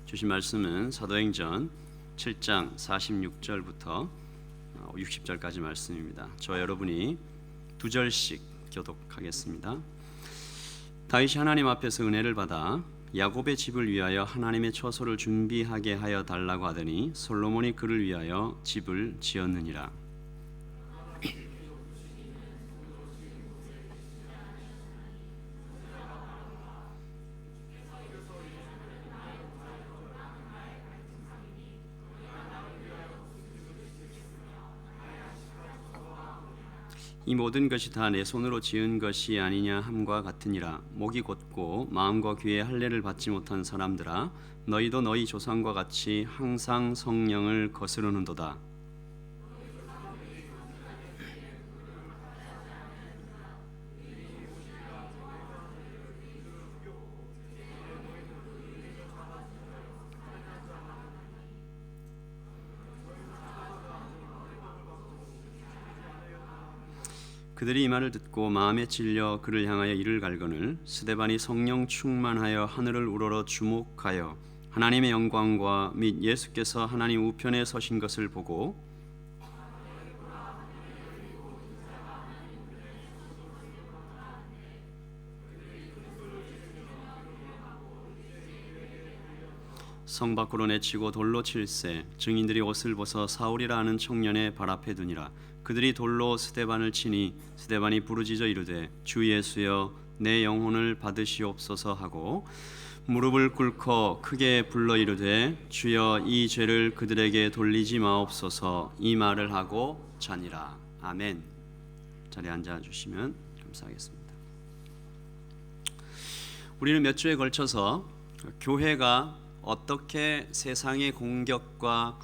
주신 말씀은 사도행전 7장 46절부터 60절까지 말씀입니다. 저와 여러분이 두 절씩 교독하겠습니다. 다윗이 하나님 앞에서 은혜를 받아 야곱의 집을 위하여 하나님의 처소를 준비하게 하여 달라고 하더니 솔로몬이 그를 위하여 집을 지었느니라. 이 모든 것이 다 내 손으로 지은 것이 아니냐 함과 같으니라. 목이 곧고 마음과 귀에 할례를 받지 못한 사람들아, 너희도 너희 조상과 같이 항상 성령을 거스르는도다. 그들이 이 말을 듣고 마음에 찔려 그를 향하여 이를 갈거늘 스데반이 성령 충만하여 하늘을 우러러 주목하여 하나님의 영광과 및 예수께서 하나님 우편에 서신 것을 보고 성 밖으로 내치고 돌로 칠세. 증인들이 옷을 벗어 사울이라 하는 청년의 발 앞에 두니라. 그들이 돌로 스데반을 치니 스데반이 부르짖어 이르되 주 예수여 내 영혼을 받으시옵소서 하고 무릎을 꿇고 크게 불러 이르되 주여 이 죄를 그들에게 돌리지 마옵소서 이 말을 하고 자니라. 아멘. 자리에 앉아주시면 감사하겠습니다. 우리는 몇 주에 걸쳐서 교회가 어떻게 세상의 공격과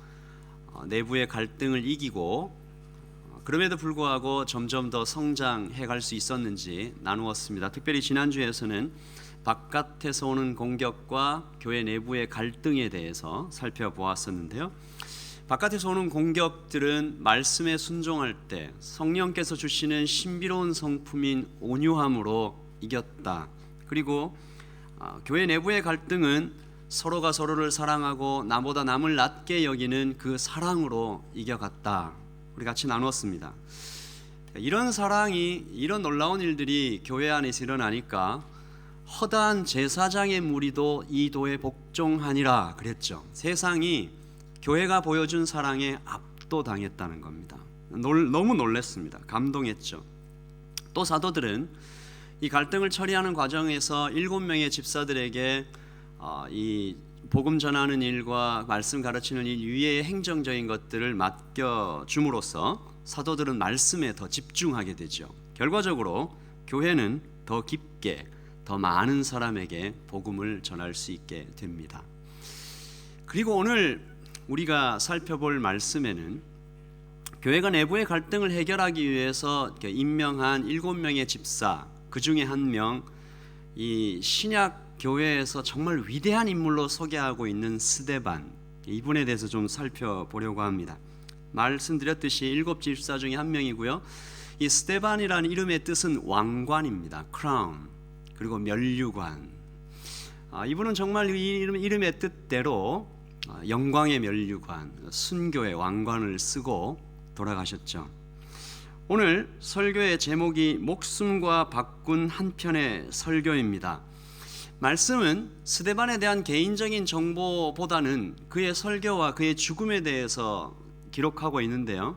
내부의 갈등을 이기고 그럼에도 불구하고 점점 더 성장해 갈 수 있었는지 나누었습니다. 특별히 지난주에서는 바깥에서 오는 공격과 교회 내부의 갈등에 대해서 살펴보았었는데요. 바깥에서 오는 공격들은 말씀에 순종할 때 성령께서 주시는 신비로운 성품인 온유함으로 이겼다. 그리고 교회 내부의 갈등은 서로가 서로를 사랑하고 나보다 남을 낮게 여기는 그 사랑으로 이겨갔다. 우리 같이 나누었습니다. 이런 사랑이, 이런 놀라운 일들이 교회 안에서 일어나니까 허다한 제사장의 무리도 이 도에 복종하니라 그랬죠. 세상이 교회가 보여준 사랑에 압도당했다는 겁니다. 너무 놀랐습니다. 감동했죠. 또 사도들은 이 갈등을 처리하는 과정에서 7명의 집사들에게 이 복음 전하는 일과 말씀 가르치는 일 위에 행정적인 것들을 맡겨줌으로써 사도들은 말씀에 더 집중하게 되죠. 결과적으로 교회는 더 깊게 더 많은 사람에게 복음을 전할 수 있게 됩니다. 그리고 오늘 우리가 살펴볼 말씀에는 교회가 내부의 갈등을 해결하기 위해서 임명한 7명의 집사, 그 중에 한 명, 이 신약 교회에서 정말 위대한 인물로 소개하고 있는 스데반, 이분에 대해서 좀 살펴보려고 합니다. 말씀드렸듯이 7 집사 중에 한 명이고요. 이 스데반이라는 이름의 뜻은 왕관입니다. 크라운, 그리고 면류관. 이분은 정말 이 이름의 뜻대로 영광의 면류관, 순교의 왕관을 쓰고 돌아가셨죠. 오늘 설교의 제목이 목숨과 바꾼 한 편의 설교입니다. 말씀은 스데반에 대한 개인적인 정보보다는 그의 설교와 그의 죽음에 대해서 기록하고 있는데요.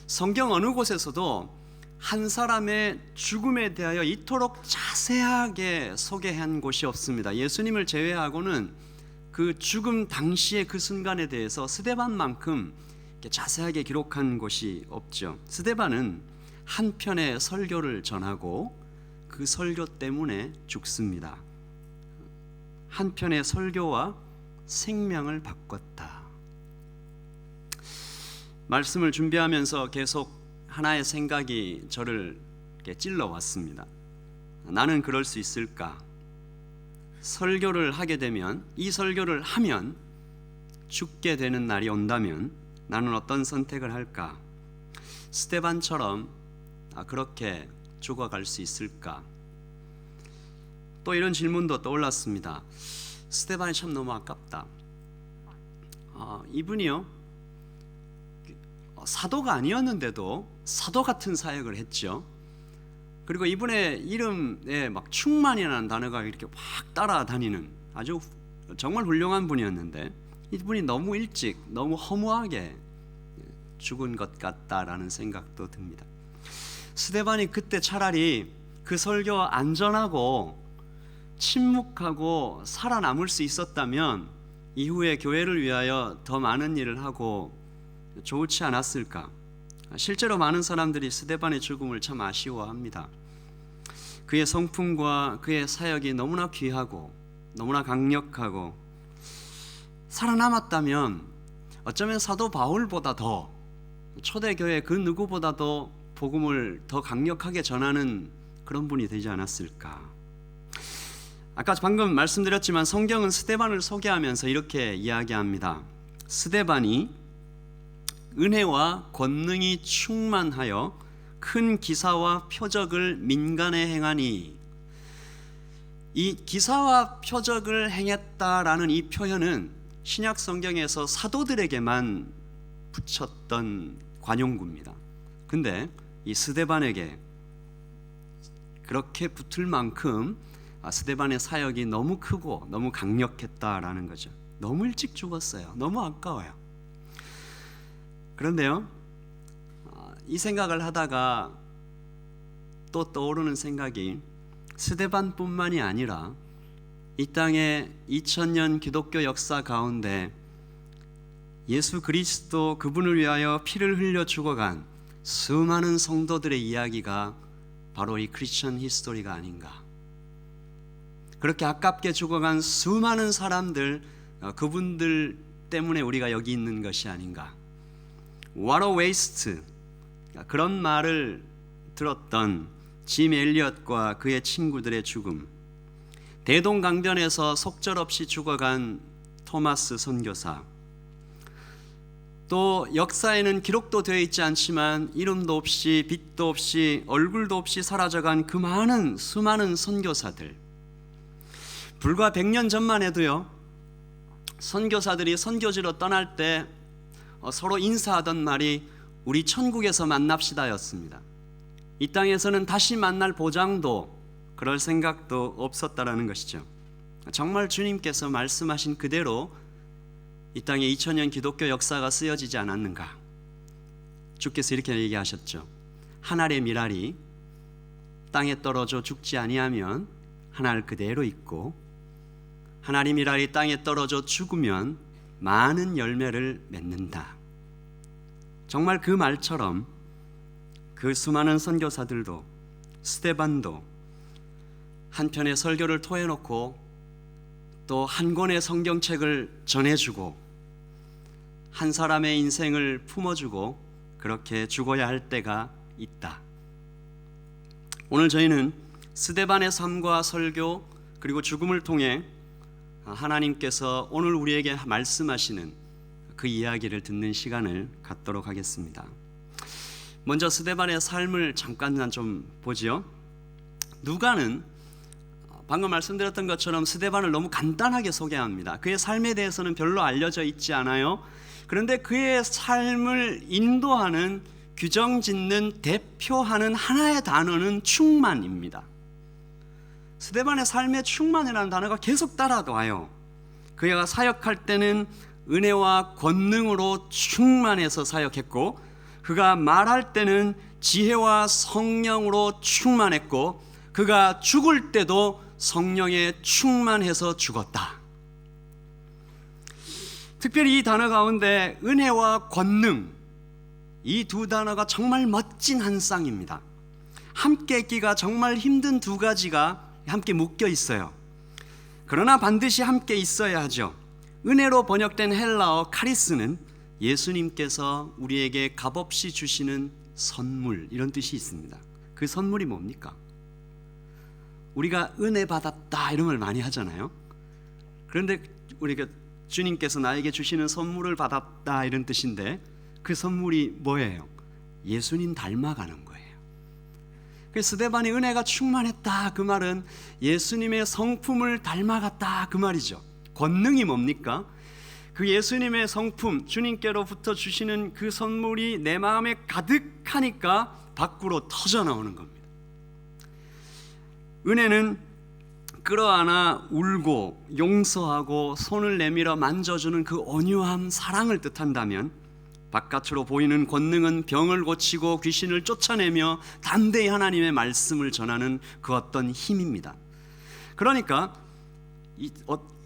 성경 어느 곳에서도 한 사람의 죽음에 대하여 이토록 자세하게 소개한 곳이 없습니다. 예수님을 제외하고는 그 죽음 당시의 그 순간에 대해서 스데반만큼 자세하게 기록한 곳이 없죠. 스데반은 한 편의 설교를 전하고 그 설교 때문에 죽습니다. 한 편의 설교와 생명을 바꿨다. 말씀을 준비하면서 계속 하나의 생각이 저를 찔러왔습니다. 나는 그럴 수 있을까? 설교를 하게 되면, 이 설교를 하면 죽게 되는 날이 온다면 나는 어떤 선택을 할까? 스데반처럼 그렇게 죽어갈 수 있을까? 또 이런 질문도 떠올랐습니다. 스데반이 참 너무 아깝다. 이분이요, 사도가 아니었는데도 사도 같은 사역을 했죠. 그리고 이분의 이름에 막 충만이라는 단어가 이렇게 확 따라다니는 아주 정말 훌륭한 분이었는데, 이분이 너무 일찍 너무 허무하게 죽은 것 같다라는 생각도 듭니다. 스데반이 그때 차라리 그 설교 안전하고 침묵하고 살아남을 수 있었다면 이후에 교회를 위하여 더 많은 일을 하고 좋지 않았을까. 실제로 많은 사람들이 스데반의 죽음을 참 아쉬워합니다. 그의 성품과 그의 사역이 너무나 귀하고 너무나 강력하고, 살아남았다면 어쩌면 사도 바울보다 더, 초대교회 그 누구보다도 복음을 더 강력하게 전하는 그런 분이 되지 않았을까. 아까 방금 말씀드렸지만 성경은 스데반을 소개하면서 이렇게 이야기합니다. 스데반이 은혜와 권능이 충만하여 큰 기사와 표적을 민간에 행하니. 이 기사와 표적을 행했다라는 이 표현은 신약 성경에서 사도들에게만 붙였던 관용구입니다. 근데 이 스데반에게 그렇게 붙을 만큼 스데반의 사역이 너무 크고 너무 강력했다라는 거죠. 너무 일찍 죽었어요. 너무 아까워요. 그런데요, 이 생각을 하다가 또 떠오르는 생각이, 스데반뿐만이 아니라 이 땅의 2000년 기독교 역사 가운데 예수 그리스도 그분을 위하여 피를 흘려 죽어간 수많은 성도들의 이야기가 바로 이 크리스천 히스토리가 아닌가. 그렇게 아깝게 죽어간 수많은 사람들, 그분들 때문에 우리가 여기 있는 것이 아닌가. What a waste. 그런 말을 들었던 짐 엘리엇과 그의 친구들의 죽음, 대동강변에서 속절없이 죽어간 토마스 선교사, 또 역사에는 기록도 되어 있지 않지만 이름도 없이 빛도 없이 얼굴도 없이 사라져간 그 많은 수많은 선교사들. 불과 100년 전만 해도요, 선교사들이 선교지로 떠날 때 서로 인사하던 말이 우리 천국에서 만납시다였습니다. 이 땅에서는 다시 만날 보장도 그럴 생각도 없었다라는 것이죠. 정말 주님께서 말씀하신 그대로 이 땅에 2000년 기독교 역사가 쓰여지지 않았는가. 주께서 이렇게 얘기하셨죠. 한 알의 밀알이 땅에 떨어져 죽지 아니하면 한 알 그대로 있고, 한 알의 밀알이 땅에 떨어져 죽으면 많은 열매를 맺는다. 정말 그 말처럼 그 수많은 선교사들도, 스데반도 한 편의 설교를 토해놓고 또 한 권의 성경책을 전해주고 한 사람의 인생을 품어주고 그렇게 죽어야 할 때가 있다. 오늘 저희는 스데반의 삶과 설교 그리고 죽음을 통해 하나님께서 오늘 우리에게 말씀하시는 그 이야기를 듣는 시간을 갖도록 하겠습니다. 먼저 스데반의 삶을 잠깐 좀 보지요. 누가는 방금 말씀드렸던 것처럼 스데반을 너무 간단하게 소개합니다. 그의 삶에 대해서는 별로 알려져 있지 않아요. 그런데 그의 삶을 인도하는, 규정짓는, 대표하는 하나의 단어는 충만입니다. 스데반의 삶에 충만이라는 단어가 계속 따라와요. 그가 사역할 때는 은혜와 권능으로 충만해서 사역했고, 그가 말할 때는 지혜와 성령으로 충만했고, 그가 죽을 때도 성령에 충만해서 죽었다. 특별히 이 단어 가운데 은혜와 권능, 이 두 단어가 정말 멋진 한 쌍입니다. 함께 있기가 정말 힘든 두 가지가 함께 묶여 있어요. 그러나 반드시 함께 있어야 하죠. 은혜로 번역된 헬라어 카리스는 예수님께서 우리에게 값없이 주시는 선물, 이런 뜻이 있습니다. 그 선물이 뭡니까? 우리가 은혜 받았다 이런 말 많이 하잖아요. 그런데 우리가 주님께서 나에게 주시는 선물을 받았다 이런 뜻인데, 그 선물이 뭐예요? 예수님 닮아가는 거예요. 그 스데반이 은혜가 충만했다, 그 말은 예수님의 성품을 닮아갔다, 그 말이죠. 권능이 뭡니까? 그 예수님의 성품, 주님께로부터 주시는 그 선물이 내 마음에 가득하니까 밖으로 터져 나오는 겁니다. 은혜는 끌어안아 울고 용서하고 손을 내밀어 만져주는 그 온유함, 사랑을 뜻한다면, 바깥으로 보이는 권능은 병을 고치고 귀신을 쫓아내며 담대히 하나님의 말씀을 전하는 그 어떤 힘입니다. 그러니까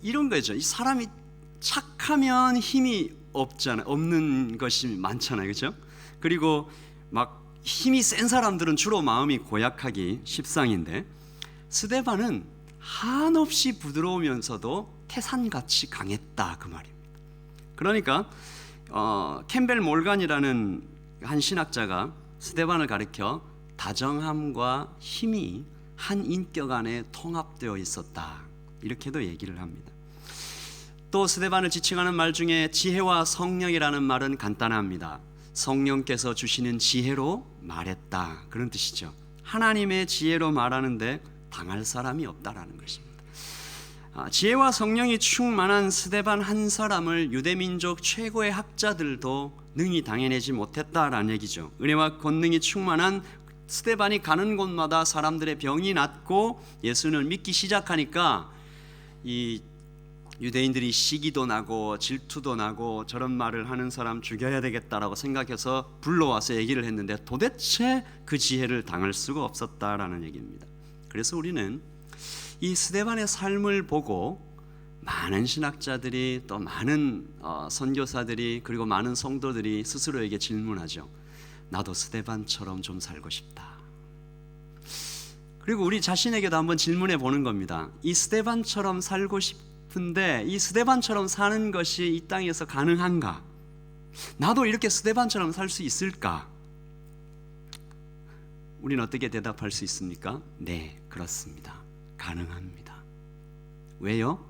이런 거죠. 이 사람이 착하면 힘이 없는 것이 많잖아요, 그렇죠? 그리고 막 힘이 센 사람들은 주로 마음이 고약하기 십상인데, 스데반은 한없이 부드러우면서도 태산같이 강했다, 그 말입니다. 그러니까 캠벨 몰간이라는 한 신학자가 스데반을 가리켜 다정함과 힘이 한 인격 안에 통합되어 있었다, 이렇게도 얘기를 합니다. 또 스데반을 지칭하는 말 중에 지혜와 성령이라는 말은 간단합니다. 성령께서 주시는 지혜로 말했다, 그런 뜻이죠. 하나님의 지혜로 말하는데 당할 사람이 없다라는 것입니다. 지혜와 성령이 충만한 스데반 한 사람을 유대민족 최고의 학자들도 능히 당해내지 못했다라는 얘기죠. 은혜와 권능이 충만한 스데반이 가는 곳마다 사람들의 병이 낫고 예수를 믿기 시작하니까 이 유대인들이 시기도 나고 질투도 나고 저런 말을 하는 사람 죽여야 되겠다라고 생각해서 불러와서 얘기를 했는데 도대체 그 지혜를 당할 수가 없었다라는 얘기입니다. 그래서 우리는 이 스데반의 삶을 보고 많은 신학자들이, 또 많은 선교사들이, 그리고 많은 성도들이 스스로에게 질문하죠. 나도 스데반처럼 좀 살고 싶다. 그리고 우리 자신에게도 한번 질문해 보는 겁니다. 이 스데반처럼 살고 싶은데 이 스데반처럼 사는 것이 이 땅에서 가능한가? 나도 이렇게 스데반처럼 살 수 있을까? 우리는 어떻게 대답할 수 있습니까? 네, 그렇습니다. 가능합니다. 왜요?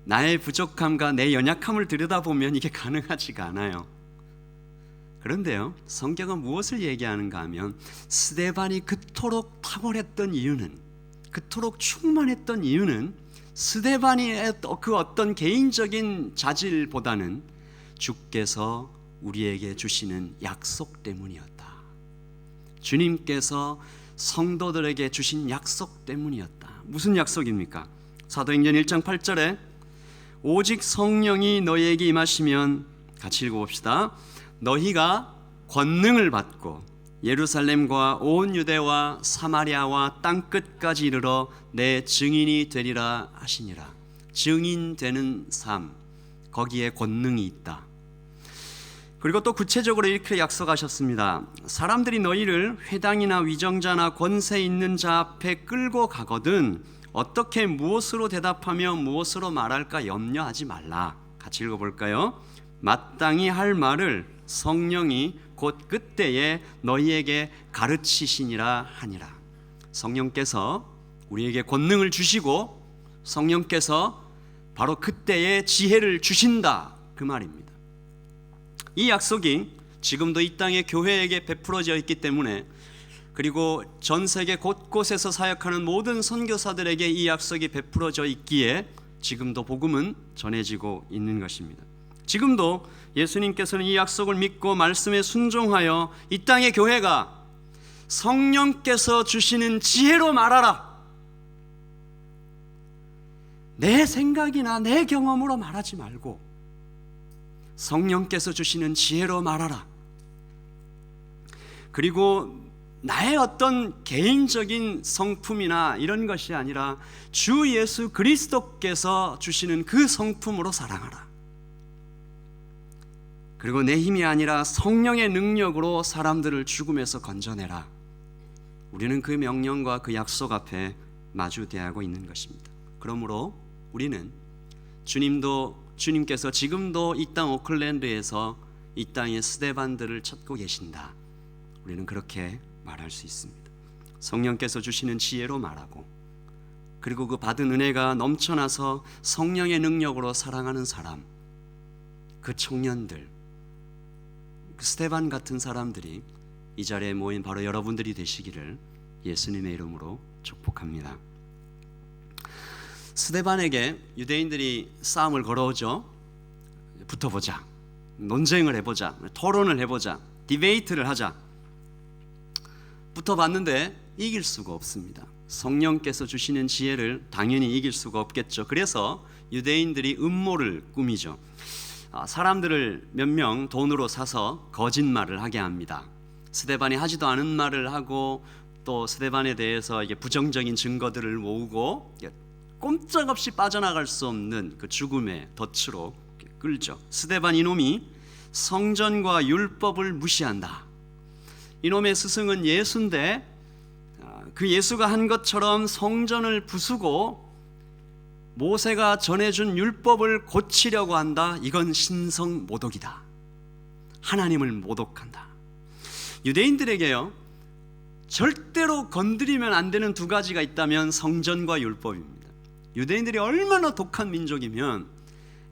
나의 부족함과 내 연약함을 들여다보면 이게 가능하지가 않아요. 그런데요, 성경은 무엇을 얘기하는가 하면 스데반이 그토록 탁월했던 이유는, 그토록 충만했던 이유는 스데반이 그 어떤 개인적인 자질보다는 주께서 우리에게 주시는 약속 때문이었다. 주님께서 성도들에게 주신 약속 때문이었다. 무슨 약속입니까? 사도행전 1장 8절에 오직 성령이 너희에게 임하시면, 같이 읽어봅시다. 너희가 권능을 받고 예루살렘과 온 유대와 사마리아와 땅끝까지 이르러 내 증인이 되리라 하시니라. 증인되는 삶, 거기에 권능이 있다. 그리고 또 구체적으로 이렇게 약속하셨습니다. 사람들이 너희를 회당이나 위정자나 권세 있는 자 앞에 끌고 가거든 어떻게 무엇으로 대답하며 무엇으로 말할까 염려하지 말라. 같이 읽어볼까요? 마땅히 할 말을 성령이 곧 그때에 너희에게 가르치시니라 하니라. 성령께서 우리에게 권능을 주시고 성령께서 바로 그때에 지혜를 주신다, 그 말입니다. 이 약속이 지금도 이 땅의 교회에게 베풀어져 있기 때문에, 그리고 전 세계 곳곳에서 사역하는 모든 선교사들에게 이 약속이 베풀어져 있기에 지금도 복음은 전해지고 있는 것입니다. 지금도 예수님께서는 이 약속을 믿고 말씀에 순종하여 이 땅의 교회가 성령께서 주시는 지혜로 말하라, 내 생각이나 내 경험으로 말하지 말고 성령께서 주시는 지혜로 말하라. 그리고 나의 어떤 개인적인 성품이나 이런 것이 아니라 주 예수 그리스도께서 주시는 그 성품으로 사랑하라. 그리고 내 힘이 아니라 성령의 능력으로 사람들을 죽음에서 건져내라. 우리는 그 명령과 그 약속 앞에 마주대하고 있는 것입니다. 그러므로 우리는 주님께서 지금도 이 땅 오클랜드에서 이 땅의 스데반들을 찾고 계신다. 우리는 그렇게 말할 수 있습니다. 성령께서 주시는 지혜로 말하고, 그리고 그 받은 은혜가 넘쳐나서 성령의 능력으로 사랑하는 사람, 그 청년들, 그 스데반 같은 사람들이 이 자리에 모인 바로 여러분들이 되시기를 예수님의 이름으로 축복합니다. 스데반에게 유대인들이 싸움을 걸어오죠. 붙어보자, 논쟁을 해보자, 토론을 해보자, 디베이트를 하자. 붙어봤는데 이길 수가 없습니다. 성령께서 주시는 지혜를 당연히 이길 수가 없겠죠. 그래서 유대인들이 음모를 꾸미죠. 사람들을 몇 명 돈으로 사서 거짓말을 하게 합니다. 스데반이 하지도 않은 말을 하고 또 스데반에 대해서 이게 부정적인 증거들을 모으고 꼼짝없이 빠져나갈 수 없는 그 죽음의 덫으로 끌죠. 스데반 이놈이 성전과 율법을 무시한다. 이놈의 스승은 예수인데 그 예수가 한 것처럼 성전을 부수고 모세가 전해준 율법을 고치려고 한다. 이건 신성 모독이다. 하나님을 모독한다. 유대인들에게요, 절대로 건드리면 안 되는 두 가지가 있다면 성전과 율법입니다. 유대인들이 얼마나 독한 민족이면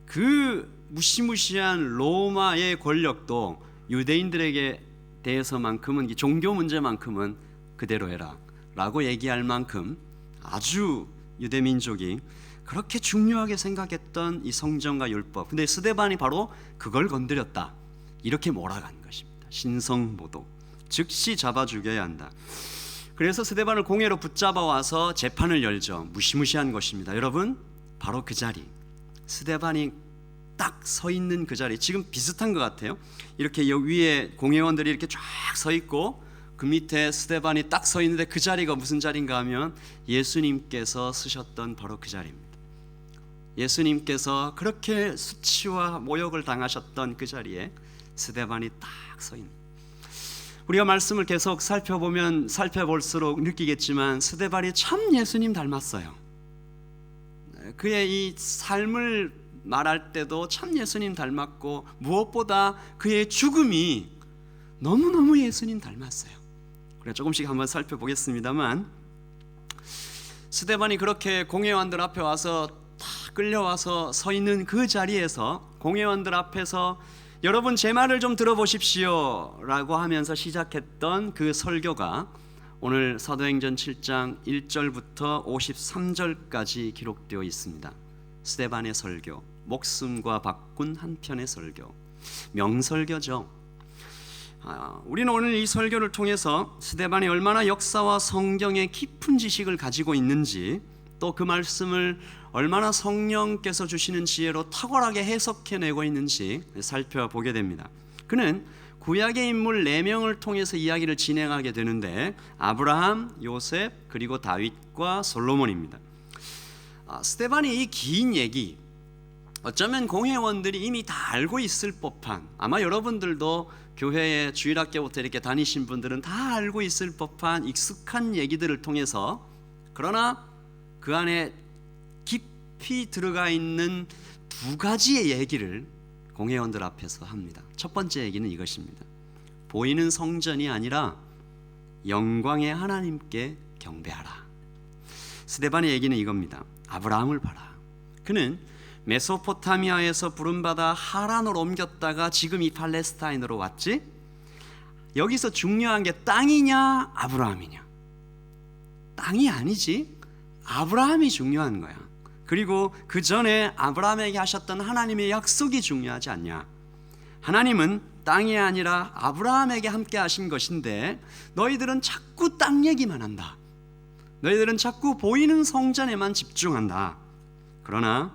그 무시무시한 로마의 권력도 유대인들에게 대해서만큼은, 종교 문제만큼은 그대로 해라 라고 얘기할 만큼 아주 유대민족이 그렇게 중요하게 생각했던 이 성전과 율법. 근데 스데반이 바로 그걸 건드렸다. 이렇게 몰아간 것입니다. 신성모독. 즉시 잡아 죽여야 한다. 그래서 스데반을 공회로 붙잡아 와서 재판을 열죠. 무시무시한 것입니다. 여러분, 바로 그 자리, 스데반이 딱 서 있는 그 자리, 지금 비슷한 것 같아요. 이렇게 위에 공회원들이 이렇게 쫙 서 있고 그 밑에 스데반이 딱 서 있는데 그 자리가 무슨 자리인가 하면 예수님께서 쓰셨던 바로 그 자리입니다. 예수님께서 그렇게 수치와 모욕을 당하셨던 그 자리에 스데반이 딱 서 있는. 우리가 말씀을 계속 살펴볼수록 느끼겠지만 스데반이 참 예수님 닮았어요. 그의 이 삶을 말할 때도 참 예수님 닮았고, 무엇보다 그의 죽음이 너무너무 예수님 닮았어요. 그래 조금씩 한번 살펴보겠습니다만, 스데반이 그렇게 공회원들 앞에 와서 다 끌려와서 서 있는 그 자리에서 공회원들 앞에서 여러분 제 말을 좀 들어보십시오 라고 하면서 시작했던 그 설교가 오늘 사도행전 7장 1절부터 53절까지 기록되어 있습니다. 스데반의 설교, 목숨과 바꾼 한 편의 설교, 명설교죠. 우리는 오늘 이 설교를 통해서 스데반이 얼마나 역사와 성경의 깊은 지식을 가지고 있는지, 또 그 말씀을 얼마나 성령께서 주시는 지혜로 탁월하게 해석해내고 있는지 살펴보게 됩니다. 그는 구약의 인물 4명을 통해서 이야기를 진행하게 되는데 아브라함, 요셉, 그리고 다윗과 솔로몬입니다. 스데반이 이 긴 얘기, 어쩌면 공회원들이 이미 다 알고 있을 법한, 아마 여러분들도 교회에 주일학교부터 이렇게 다니신 분들은 다 알고 있을 법한 익숙한 얘기들을 통해서, 그러나 그 안에 깊이 들어가 있는 두 가지의 얘기를 공회원들 앞에서 합니다. 첫 번째 얘기는 이것입니다. 보이는 성전이 아니라 영광의 하나님께 경배하라. 스데반의 얘기는 이겁니다. 아브라함을 봐라. 그는 메소포타미아에서 부름받아 하란으로 옮겼다가 지금 이 팔레스타인으로 왔지? 여기서 중요한 게 땅이냐 아브라함이냐? 땅이 아니지. 아브라함이 중요한 거야. 그리고 그 전에 아브라함에게 하셨던 하나님의 약속이 중요하지 않냐? 하나님은 땅이 아니라 아브라함에게 함께 하신 것인데 너희들은 자꾸 땅 얘기만 한다. 너희들은 자꾸 보이는 성전에만 집중한다. 그러나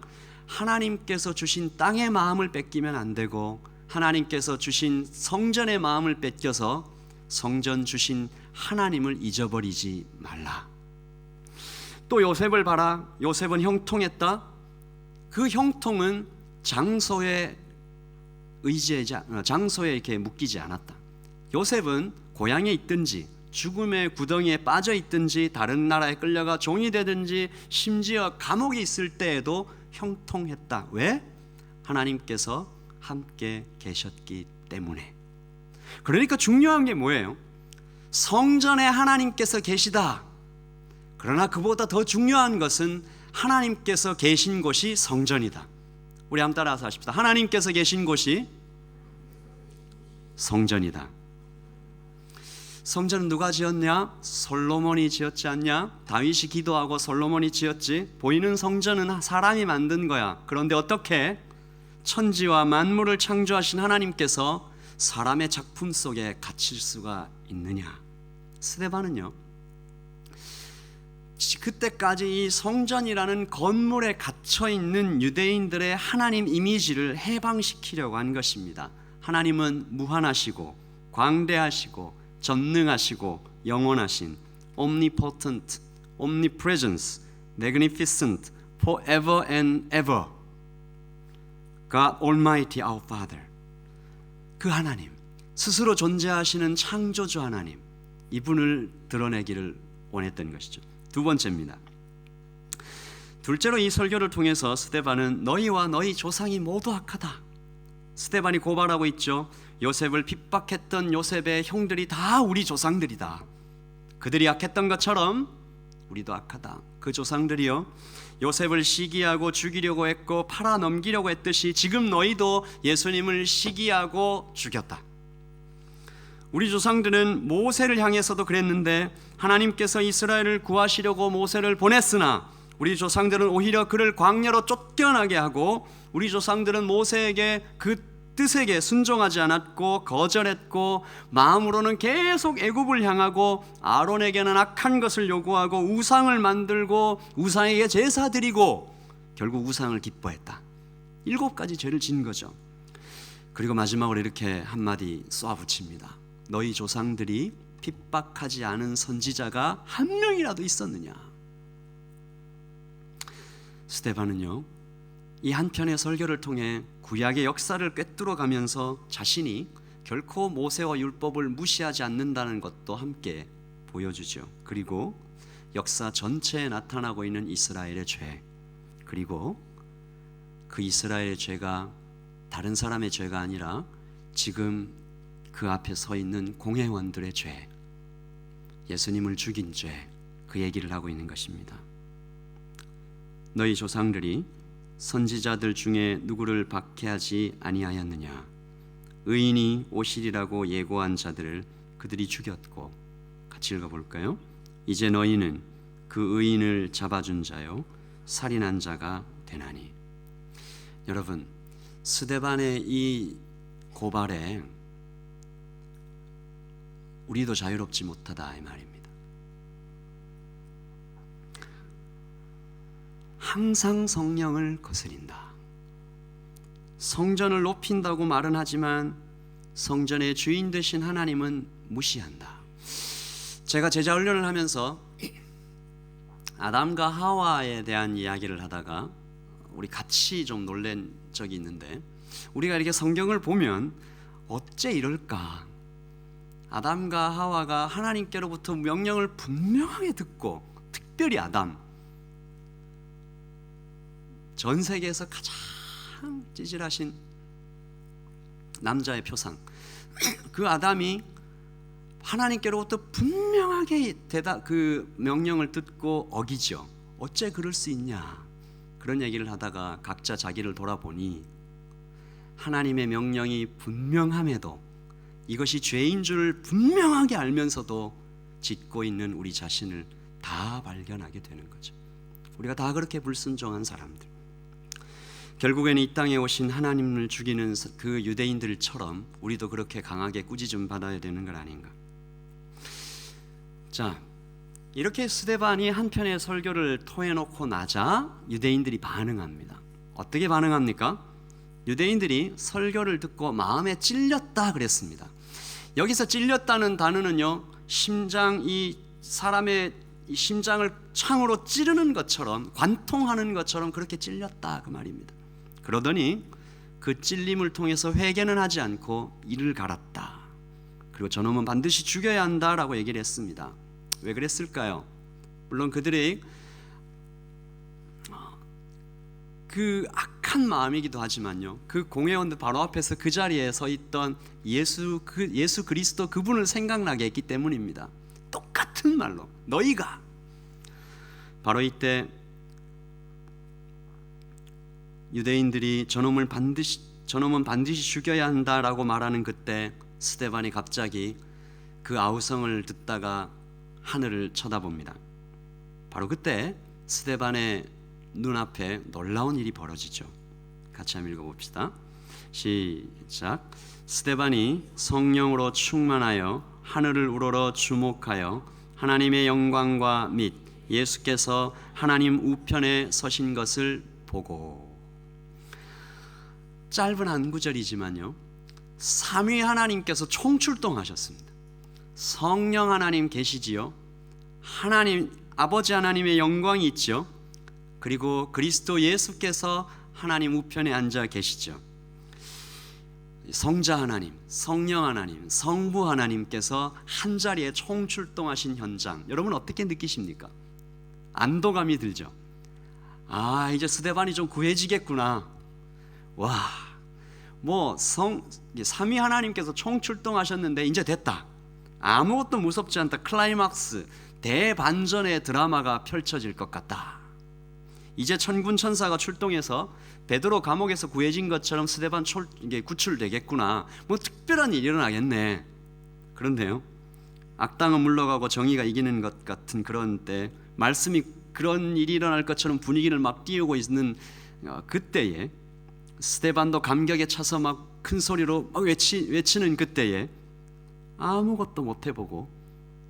하나님께서 주신 땅의 마음을 뺏기면 안 되고, 하나님께서 주신 성전의 마음을 뺏겨서 성전 주신 하나님을 잊어버리지 말라. 또 요셉을 봐라. 요셉은 형통했다. 그 형통은 장소에 이렇게 묶이지 않았다. 요셉은 고향에 있든지 죽음의 구덩이에 빠져 있든지 다른 나라에 끌려가 종이 되든지 심지어 감옥에 있을 때에도 형통했다. 왜? 하나님께서 함께 계셨기 때문에. 그러니까 중요한 게 뭐예요? 성전에 하나님께서 계시다. 그러나 그보다 더 중요한 것은 하나님께서 계신 곳이 성전이다. 우리 한번 따라서 하십시다. 하나님께서 계신 곳이 성전이다. 성전은 누가 지었냐? 솔로몬이 지었지 않냐? 다윗이 기도하고 솔로몬이 지었지. 보이는 성전은 사람이 만든 거야. 그런데 어떻게 천지와 만물을 창조하신 하나님께서 사람의 작품 속에 갇힐 수가 있느냐? 스데반은요, 그때까지 이 성전이라는 건물에 갇혀 있는 유대인들의 하나님 이미지를 해방시키려고 한 것입니다. 하나님은 무한하시고 광대하시고 전능하시고 영원하신 omnipotent, omnipresence, magnificent, forever and ever God Almighty our Father. 그 하나님, 스스로 존재하시는 창조주 하나님, 이분을 드러내기를 원했던 것이죠. 두 번째입니다. 둘째로 이 설교를 통해서 스데반은 너희와 너희 조상이 모두 악하다. 스데반이 고발하고 있죠. 요셉을 핍박했던 요셉의 형들이 다 우리 조상들이다. 그들이 악했던 것처럼 우리도 악하다. 그 조상들이요, 요셉을 시기하고 죽이려고 했고 팔아 넘기려고 했듯이 지금 너희도 예수님을 시기하고 죽였다. 우리 조상들은 모세를 향해서도 그랬는데 하나님께서 이스라엘을 구하시려고 모세를 보냈으나 우리 조상들은 오히려 그를 광야로 쫓겨나게 하고 우리 조상들은 모세에게 그 뜻에게 순종하지 않았고 거절했고 마음으로는 계속 애굽을 향하고 아론에게는 악한 것을 요구하고 우상을 만들고 우상에게 제사 드리고 결국 우상을 기뻐했다. 7가지 죄를 지은 거죠. 그리고 마지막으로 이렇게 한마디 쏘아붙입니다. 너희 조상들이 핍박하지 않은 선지자가 한 명이라도 있었느냐? 스데반은요, 이 한 편의 설교를 통해 구약의 역사를 꿰뚫어 가면서 자신이 결코 모세와 율법을 무시하지 않는다는 것도 함께 보여주죠. 그리고 역사 전체에 나타나고 있는 이스라엘의 죄, 그리고 그 이스라엘의 죄가 다른 사람의 죄가 아니라 지금 그 앞에 서 있는 공회원들의 죄, 예수님을 죽인 죄, 그 얘기를 하고 있는 것입니다. 너희 조상들이 선지자들 중에 누구를 박해하지 아니하였느냐? 의인이 오시리라고 예고한 자들을 그들이 죽였고, 같이 읽어볼까요? 이제 너희는 그 의인을 잡아준 자요 살인한 자가 되나니. 여러분, 스데반의 이 고발에 우리도 자유롭지 못하다 이 말입니다. 항상 성령을 거스린다. 성전을 높인다고 말은 하지만 성전의 주인 되신 하나님은 무시한다. 제가 제자 훈련을 하면서 아담과 하와에 대한 이야기를 하다가 우리 같이 좀 놀란 적이 있는데, 우리가 이렇게 성경을 보면 어째 이럴까? 아담과 하와가 하나님께로부터 명령을 분명하게 듣고, 특별히 아담, 전 세계에서 가장 찌질하신 남자의 표상, 그 아담이 하나님께로부터 분명하게 그 명령을 듣고 어기죠. 어째 그럴 수 있냐? 그런 얘기를 하다가 각자 자기를 돌아보니 하나님의 명령이 분명함에도 이것이 죄인 줄 분명하게 알면서도 짓고 있는 우리 자신을 다 발견하게 되는 거죠. 우리가 다 그렇게 불순종한 사람들, 결국에는 이 땅에 오신 하나님을 죽이는 그 유대인들처럼 우리도 그렇게 강하게 꾸짖음 받아야 되는 건 아닌가. 자, 이렇게 스데반이 한편의 설교를 토해놓고 나자 유대인들이 반응합니다. 어떻게 반응합니까? 유대인들이 설교를 듣고 마음에 찔렸다 그랬습니다. 여기서 찔렸다는 단어는요, 이 사람의 심장을 창으로 찌르는 것처럼, 관통하는 것처럼 그렇게 찔렸다 그 말입니다. 그러더니 그 찔림을 통해서 회개는 하지 않고 이를 갈았다. 그리고 저놈은 반드시 죽여야 한다라고 얘기를 했습니다. 왜 그랬을까요? 물론 그들의 그 악한 마음이기도 하지만요, 그 공회원들 바로 앞에서 그 자리에 서 있던 예수 그리스도 그분을 생각나게 했기 때문입니다. 똑같은 말로 너희가. 바로 이때 유대인들이 저놈은 반드시 죽여야 한다라고 말하는 그때 스데반이 갑자기 그 아우성을 듣다가 하늘을 쳐다봅니다. 바로 그때 스데반의 눈앞에 놀라운 일이 벌어지죠. 같이 한번 읽어봅시다. 시작. 스데반이 성령으로 충만하여 하늘을 우러러 주목하여 하나님의 영광과 및 예수께서 하나님 우편에 서신 것을 보고. 짧은 한 구절이지만요, 삼위 하나님께서 총출동하셨습니다. 성령 하나님 계시지요. 하나님 아버지 하나님의 영광이 있죠. 그리고 그리스도 예수께서 하나님 우편에 앉아 계시죠. 성자 하나님, 성령 하나님, 성부 하나님께서 한자리에 총출동하신 현장, 여러분 어떻게 느끼십니까? 안도감이 들죠. 아, 이제 스데반이 좀 구해지겠구나. 와, 삼위 하나님께서 총출동하셨는데 이제 됐다. 아무것도 무섭지 않다. 클라이막스, 대반전의 드라마가 펼쳐질 것 같다. 이제 천군 천사가 출동해서 베드로 감옥에서 구해진 것처럼 스데반 구출되겠구나. 특별한 일이 일어나겠네. 그런데요, 악당은 물러가고 정의가 이기는 것 같은 그런 때, 말씀이 그런 일이 일어날 것처럼 분위기를 막 띄우고 있는 그때에, 스데반도 감격에 차서 막 큰 소리로 막 외치는 그때에 아무것도 못 해보고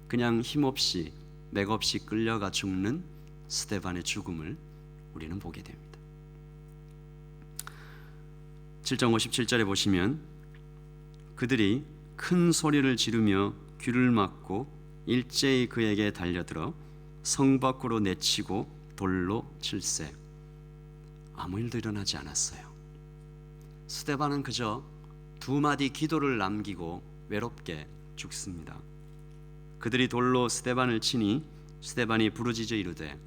그냥 힘없이 맥없이 끌려가 죽는 스데반의 죽음을 우리는 보게 됩니다. 7장 57절에 보시면 그들이 큰 소리를 지르며 귀를 막고 일제히 그에게 달려들어 성 밖으로 내치고 돌로 칠세. 아무 일도 일어나지 않았어요. 스데반은 그저 두 마디 기도를 남기고 외롭게 죽습니다. 그들이 돌로 스데반을 치니 스데반이 부르짖어 이르되.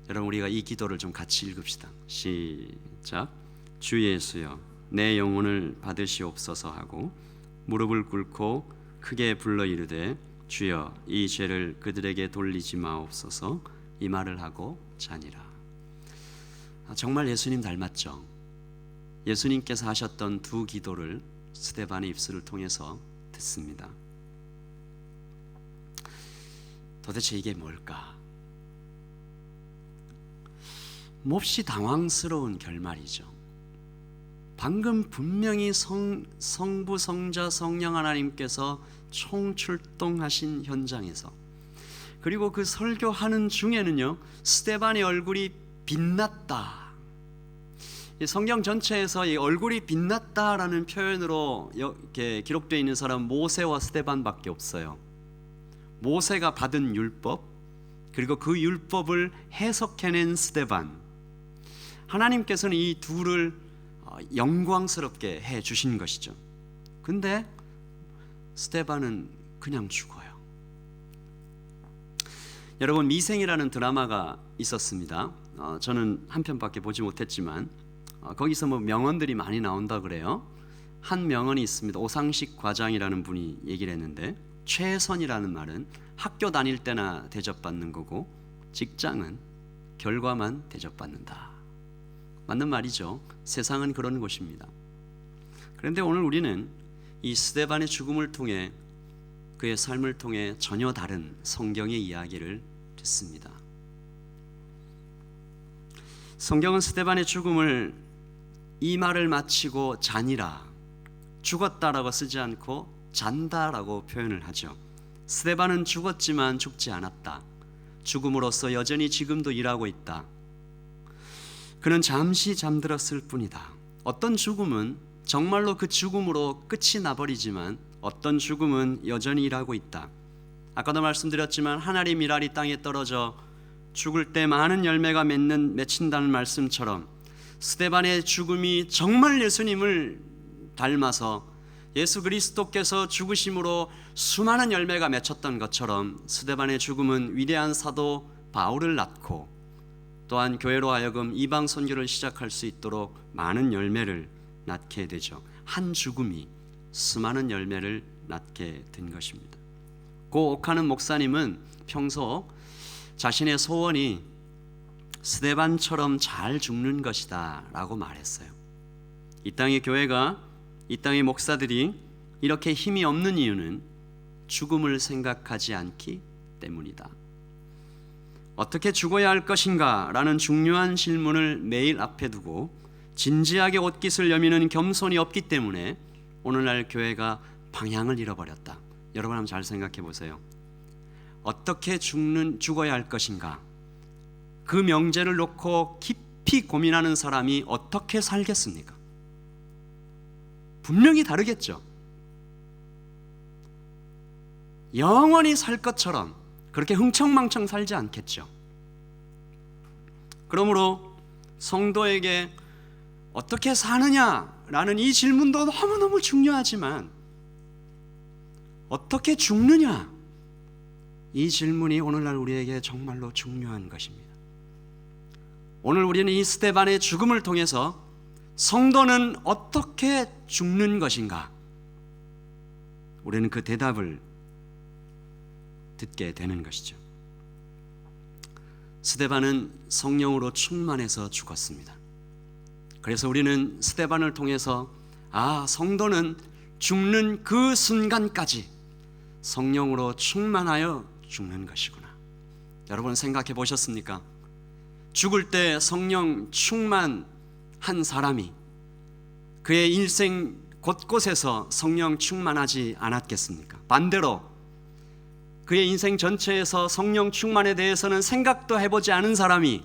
여러분, 우리가 이 기도를 좀 같이 읽읍시다. 시작. 주 예수여, 내 영혼을 받으시옵소서 하고 무릎을 꿇고 크게 불러 이르되 주여, 이 죄를 그들에게 돌리지 마옵소서. 이 말을 하고 자니라. 정말 예수님 닮았죠. 예수님께서 하셨던 두 기도를 스데반의 입술을 통해서 듣습니다. 도대체 이게 뭘까? 몹시 당황스러운 결말이죠. 방금 분명히 성부, 성자, 성령 하나님께서 총출동하신 현장에서, 그리고 그 설교하는 중에는요, 스데반의 얼굴이 빛났다. 성경 전체에서 이 얼굴이 빛났다라는 표현으로 이렇게 기록되어 있는 사람은 모세와 스데반밖에 없어요. 모세가 받은 율법, 그리고 그 율법을 해석해낸 스데반. 하나님께서는 이 둘을 영광스럽게 해 주신 것이죠. 근데 스데반은 그냥 죽어요. 여러분, 미생이라는 드라마가 있었습니다. 저는 한 편밖에 보지 못했지만 거기서 명언들이 많이 나온다 그래요. 한 명언이 있습니다. 오상식 과장이라는 분이 얘기를 했는데, 최선이라는 말은 학교 다닐 때나 대접받는 거고 직장은 결과만 대접받는다. 맞는 말이죠. 세상은 그런 곳입니다. 그런데 오늘 우리는 이 스데반의 죽음을 통해, 그의 삶을 통해 전혀 다른 성경의 이야기를 듣습니다. 성경은 스데반의 죽음을 이 말을 마치고 자니라, 죽었다라고 쓰지 않고 잔다라고 표현을 하죠. 스데반은 죽었지만 죽지 않았다. 죽음으로써 여전히 지금도 일하고 있다. 그는 잠시 잠들었을 뿐이다. 어떤 죽음은 정말로 그 죽음으로 끝이 나버리지만 어떤 죽음은 여전히 일하고 있다. 아까도 말씀드렸지만 하나의 밀알이 땅에 떨어져 죽을 때 많은 열매가 맺힌다는 말씀처럼, 스데반의 죽음이 정말 예수님을 닮아서 예수 그리스도께서 죽으심으로 수많은 열매가 맺혔던 것처럼, 스데반의 죽음은 위대한 사도 바울을 낳고 또한 교회로 하여금 이방 선교를 시작할 수 있도록 많은 열매를 낳게 되죠. 한 죽음이 수많은 열매를 낳게 된 것입니다. 고 옥하는 목사님은 평소 자신의 소원이 스데반처럼 잘 죽는 것이다 라고 말했어요. 이 땅의 교회가, 이 땅의 목사들이 이렇게 힘이 없는 이유는 죽음을 생각하지 않기 때문이다. 어떻게 죽어야 할 것인가 라는 중요한 질문을 매일 앞에 두고 진지하게 옷깃을 여미는 겸손이 없기 때문에 오늘날 교회가 방향을 잃어버렸다. 여러분 한번 잘 생각해 보세요. 어떻게 죽어야 할 것인가, 그 명제를 놓고 깊이 고민하는 사람이 어떻게 살겠습니까? 분명히 다르겠죠. 영원히 살 것처럼 그렇게 흥청망청 살지 않겠죠. 그러므로 성도에게 어떻게 사느냐라는 이 질문도 너무너무 중요하지만 어떻게 죽느냐, 이 질문이 오늘날 우리에게 정말로 중요한 것입니다. 오늘 우리는 이 스데반의 죽음을 통해서 성도는 어떻게 죽는 것인가, 우리는 그 대답을 듣게 되는 것이죠. 스데반은 성령으로 충만해서 죽었습니다. 그래서 우리는 스데반을 통해서 성도는 죽는 그 순간까지 성령으로 충만하여 죽는 것이구나. 여러분 생각해 보셨습니까? 죽을 때 성령 충만한 사람이 그의 인생 곳곳에서 성령 충만하지 않았겠습니까? 반대로 그의 인생 전체에서 성령 충만에 대해서는 생각도 해보지 않은 사람이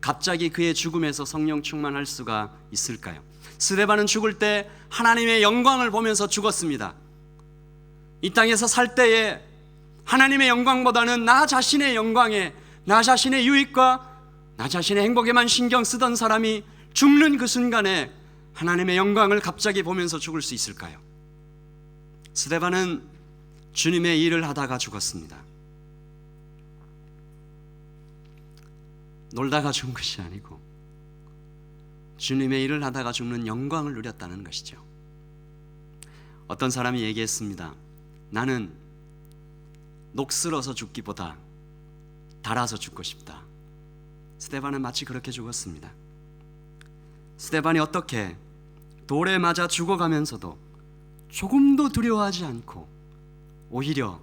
갑자기 그의 죽음에서 성령 충만할 수가 있을까요? 스데반은 죽을 때 하나님의 영광을 보면서 죽었습니다. 이 땅에서 살 때에 하나님의 영광보다는 나 자신의 영광에, 나 자신의 유익과 나 자신의 행복에만 신경 쓰던 사람이 죽는 그 순간에 하나님의 영광을 갑자기 보면서 죽을 수 있을까요? 스데반은 주님의 일을 하다가 죽었습니다. 놀다가 죽은 것이 아니고 주님의 일을 하다가 죽는 영광을 누렸다는 것이죠. 어떤 사람이 얘기했습니다. 나는 녹슬어서 죽기보다 달아서 죽고 싶다. 스데반은 마치 그렇게 죽었습니다. 스데반이 어떻게 돌에 맞아 죽어가면서도 조금도 두려워하지 않고 오히려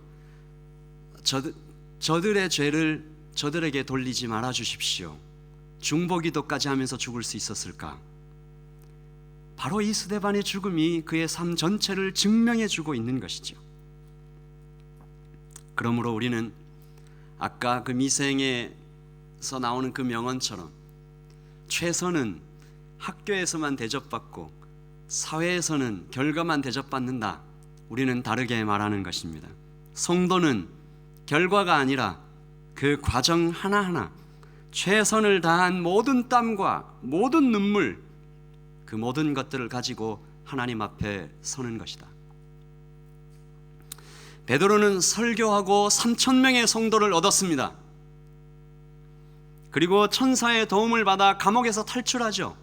저들의 죄를 저들에게 돌리지 말아 주십시오, 중보기도까지 하면서 죽을 수 있었을까? 바로 이 스데반의 죽음이 그의 삶 전체를 증명해 주고 있는 것이죠. 그러므로 우리는 아까 그 미생에서 나오는 그 명언처럼 최선은 학교에서만 대접받고 사회에서는 결과만 대접받는다, 우리는 다르게 말하는 것입니다. 성도는 결과가 아니라 그 과정 하나하나 최선을 다한 모든 땀과 모든 눈물, 그 모든 것들을 가지고 하나님 앞에 서는 것이다. 베드로는 설교하고 3,000명의 성도를 얻었습니다. 그리고 천사의 도움을 받아 감옥에서 탈출하죠.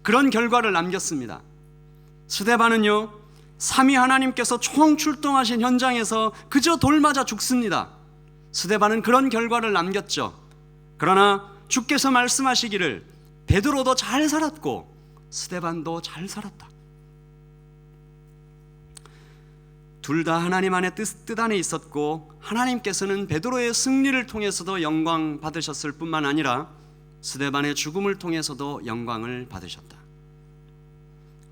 그런 결과를 남겼습니다. 스데반은요, 삼위 하나님께서 총출동하신 현장에서 그저 돌 맞아 죽습니다. 스데반은 그런 결과를 남겼죠. 그러나 주께서 말씀하시기를 베드로도 잘 살았고 스데반도 잘 살았다. 둘 다 하나님 안에 뜻 안에 있었고 하나님께서는 베드로의 승리를 통해서도 영광 받으셨을 뿐만 아니라 스데반의 죽음을 통해서도 영광을 받으셨다.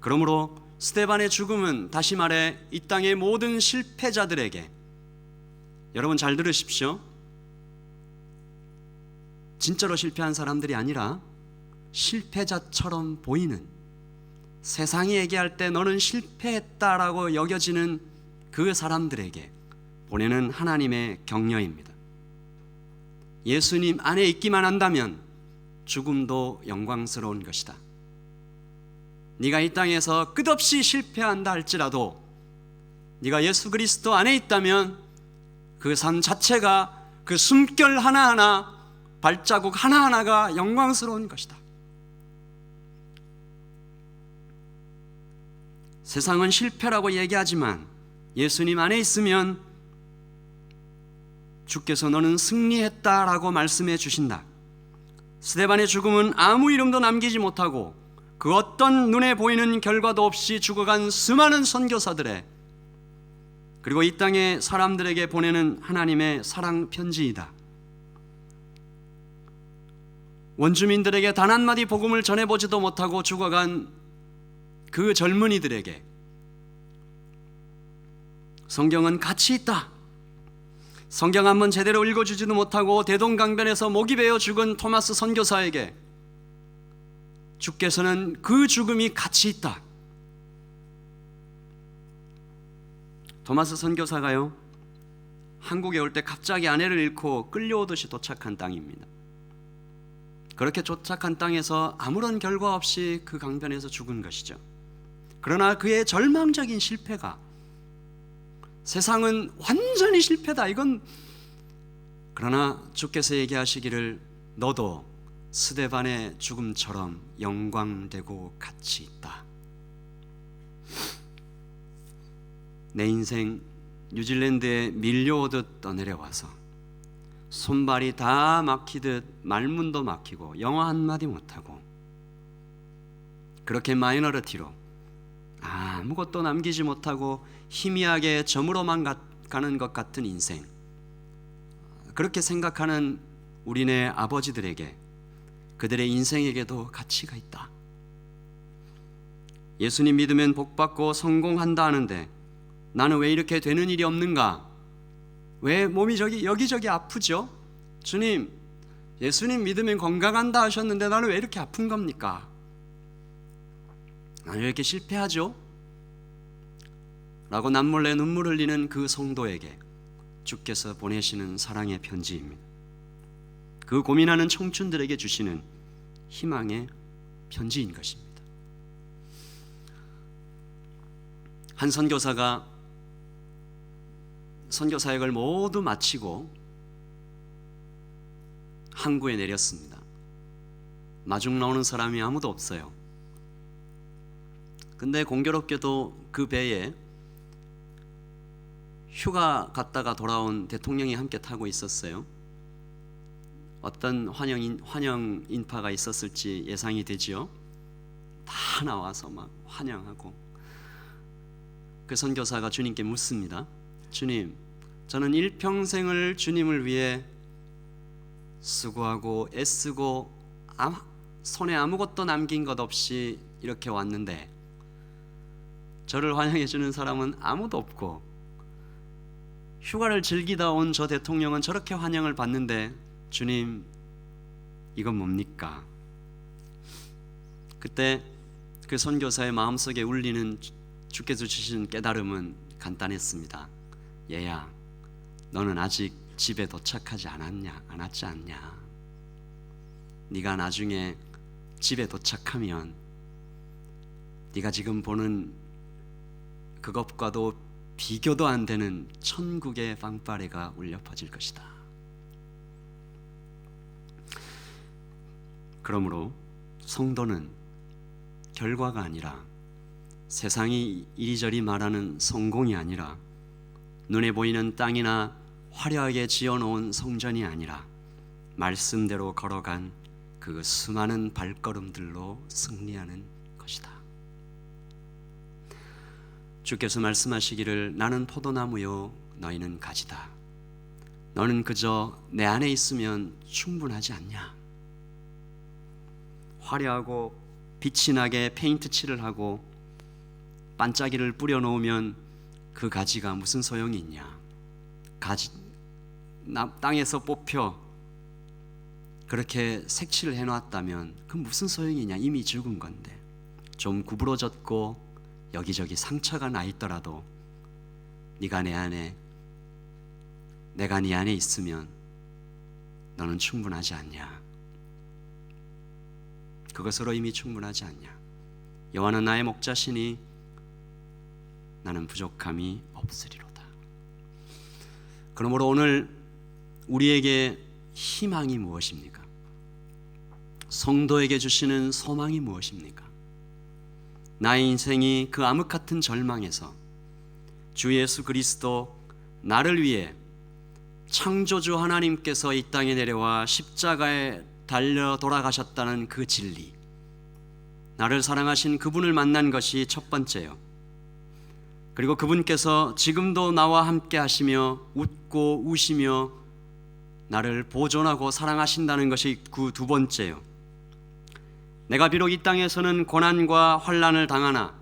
그러므로 스데반의 죽음은 다시 말해 이 땅의 모든 실패자들에게, 여러분 잘 들으십시오, 진짜로 실패한 사람들이 아니라 실패자처럼 보이는, 세상이 얘기할 때 너는 실패했다라고 여겨지는 그 사람들에게 보내는 하나님의 격려입니다. 예수님 안에 있기만 한다면 죽음도 영광스러운 것이다. 네가 이 땅에서 끝없이 실패한다 할지라도 네가 예수 그리스도 안에 있다면 그 삶 자체가, 그 숨결 하나하나, 발자국 하나하나가 영광스러운 것이다. 세상은 실패라고 얘기하지만 예수님 안에 있으면 주께서 너는 승리했다라고 말씀해 주신다. 스데반의 죽음은 아무 이름도 남기지 못하고 그 어떤 눈에 보이는 결과도 없이 죽어간 수많은 선교사들의 그리고 이 땅의 사람들에게 보내는 하나님의 사랑 편지이다. 원주민들에게 단 한마디 복음을 전해보지도 못하고 죽어간 그 젊은이들에게 성경은 가치 있다. 성경 한번 제대로 읽어주지도 못하고 대동강변에서 목이 베어 죽은 토마스 선교사에게 주께서는 그 죽음이 가치 있다. 토마스 선교사가요, 한국에 올 때 갑자기 아내를 잃고 끌려오듯이 도착한 땅입니다. 그렇게 도착한 땅에서 아무런 결과 없이 그 강변에서 죽은 것이죠. 그러나 그의 절망적인 실패가, 세상은 완전히 실패다, 이건, 그러나 주께서 얘기하시기를 너도 스데반의 죽음처럼 영광되고 가치 있다. 내 인생 뉴질랜드에 밀려오듯 떠내려와서 손발이 다 막히듯 말문도 막히고 영어 한마디 못하고 그렇게 마이너리티로 아무것도 남기지 못하고 희미하게 저물어만 가는 것 같은 인생, 그렇게 생각하는 우리네 아버지들에게, 그들의 인생에게도 가치가 있다. 예수님 믿으면 복받고 성공한다 하는데 나는 왜 이렇게 되는 일이 없는가? 왜 몸이 여기저기 아프죠? 주님, 예수님 믿으면 건강한다 하셨는데 나는 왜 이렇게 아픈 겁니까? 나는 왜 이렇게 실패하죠? 라고 남몰래 눈물 흘리는 그 성도에게 주께서 보내시는 사랑의 편지입니다. 그 고민하는 청춘들에게 주시는 희망의 편지인 것입니다. 한 선교사가 선교 사역을 모두 마치고 항구에 내렸습니다. 마중 나오는 사람이 아무도 없어요. 근데 공교롭게도 그 배에 휴가 갔다가 돌아온 대통령이 함께 타고 있었어요. 어떤 환영 인파가 있었을지 예상이 되지요. 다 나와서 막 환영하고, 그 선교사가 주님께 묻습니다. 주님, 저는 일평생을 주님을 위해 수고하고 애쓰고 손에 아무것도 남긴 것 없이 이렇게 왔는데 저를 환영해 주는 사람은 아무도 없고, 휴가를 즐기다 온 저 대통령은 저렇게 환영을 받는데 주님, 이건 뭡니까? 그때 그 선교사의 마음속에 울리는 주께서 주신 깨달음은 간단했습니다. 얘야, 너는 아직 집에 도착하지 않았지 않냐? 네가 나중에 집에 도착하면 네가 지금 보는 그것과도 비교도 안 되는 천국의 방파레가 울려 퍼질 것이다. 그러므로 성도는 결과가 아니라, 세상이 이리저리 말하는 성공이 아니라, 눈에 보이는 땅이나 화려하게 지어놓은 성전이 아니라 말씀대로 걸어간 그 수많은 발걸음들로 승리하는 것이다. 주께서 말씀하시기를 나는 포도나무요 너희는 가지다. 너는 그저 내 안에 있으면 충분하지 않냐? 화려하고 빛이 나게 페인트 칠을 하고 반짝이를 뿌려놓으면 그 가지가 무슨 소용이 있냐? 땅에서 뽑혀 그렇게 색칠을 해놨다면 그 무슨 소용이 있냐? 이미 죽은 건데. 좀 구부러졌고 여기저기 상처가 나 있더라도 네가 내 안에, 내가 네 안에 있으면 너는 충분하지 않냐? 그것으로 이미 충분하지 않냐? 여호와는 나의 목자시니 나는 부족함이 없으리로다. 그러므로 오늘 우리에게 희망이 무엇입니까? 성도에게 주시는 소망이 무엇입니까? 나의 인생이 그 암흑 같은 절망에서 주 예수 그리스도, 나를 위해 창조주 하나님께서 이 땅에 내려와 십자가에 달려 돌아가셨다는 그 진리, 나를 사랑하신 그분을 만난 것이 첫 번째요. 그리고 그분께서 지금도 나와 함께 하시며 웃고 우시며 나를 보존하고 사랑하신다는 것이 그 두 번째요. 내가 비록 이 땅에서는 고난과 환난을 당하나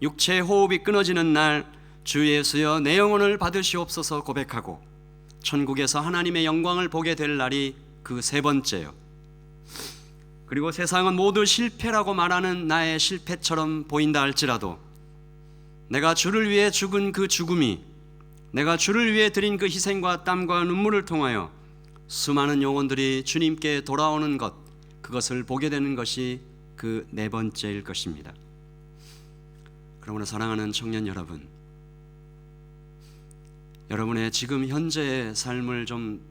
육체의 호흡이 끊어지는 날 주 예수여 내 영혼을 받으시옵소서 고백하고 천국에서 하나님의 영광을 보게 될 날이 그 세 번째요. 그리고 세상은 모두 실패라고 말하는 나의 실패처럼 보인다 할지라도 내가 주를 위해 죽은 그 죽음이, 내가 주를 위해 드린 그 희생과 땀과 눈물을 통하여 수많은 영혼들이 주님께 돌아오는 것, 그것을 보게 되는 것이 그 네 번째일 것입니다. 그러므로 사랑하는 청년 여러분, 여러분의 지금 현재의 삶을 좀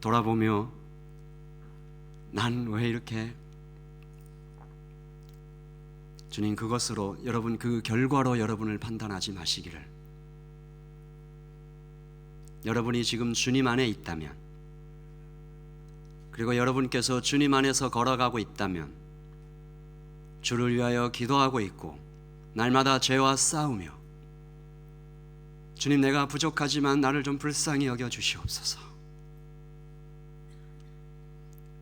돌아보며 난 왜 이렇게, 주님 그것으로 여러분 그 결과로 여러분을 판단하지 마시기를. 여러분이 지금 주님 안에 있다면, 그리고 여러분께서 주님 안에서 걸어가고 있다면, 주를 위하여 기도하고 있고 날마다 죄와 싸우며 주님 내가 부족하지만 나를 좀 불쌍히 여겨 주시옵소서.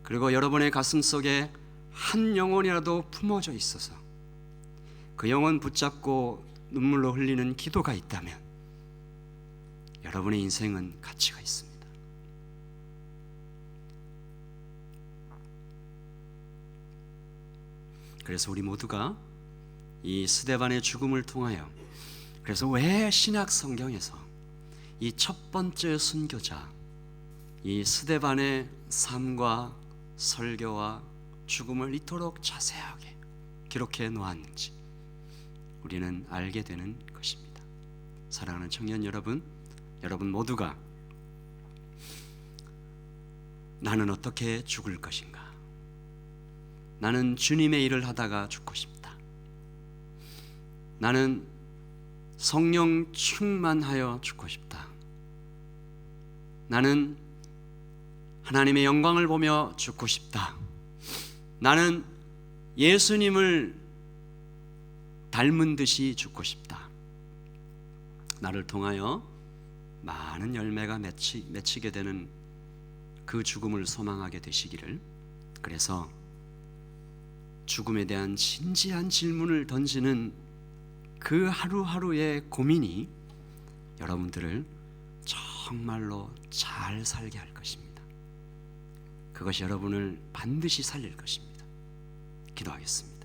그리고 여러분의 가슴 속에 한 영혼이라도 품어져 있어서 그 영혼 붙잡고 눈물로 흘리는 기도가 있다면 여러분의 인생은 가치가 있습니다. 그래서 우리 모두가 이 스데반의 죽음을 통하여, 그래서 왜 신약 성경에서 이 첫 번째 순교자 이 스데반의 삶과 설교와 죽음을 이토록 자세하게 기록해 놓았는지 우리는 알게 되는 것입니다. 사랑하는 청년 여러분, 여러분 모두가 나는 어떻게 죽을 것인가? 나는 주님의 일을 하다가 죽고 싶다. 나는 성령 충만하여 죽고 싶다. 나는 하나님의 영광을 보며 죽고 싶다. 나는 예수님을 닮은 듯이 죽고 싶다. 나를 통하여 많은 열매가 맺히게 되는 그 죽음을 소망하게 되시기를. 그래서 죽음에 대한 진지한 질문을 던지는 그 하루하루의 고민이 여러분들을 정말로 잘 살게 할 것입니다. 그것이 여러분을 반드시 살릴 것입니다. 기도하겠습니다.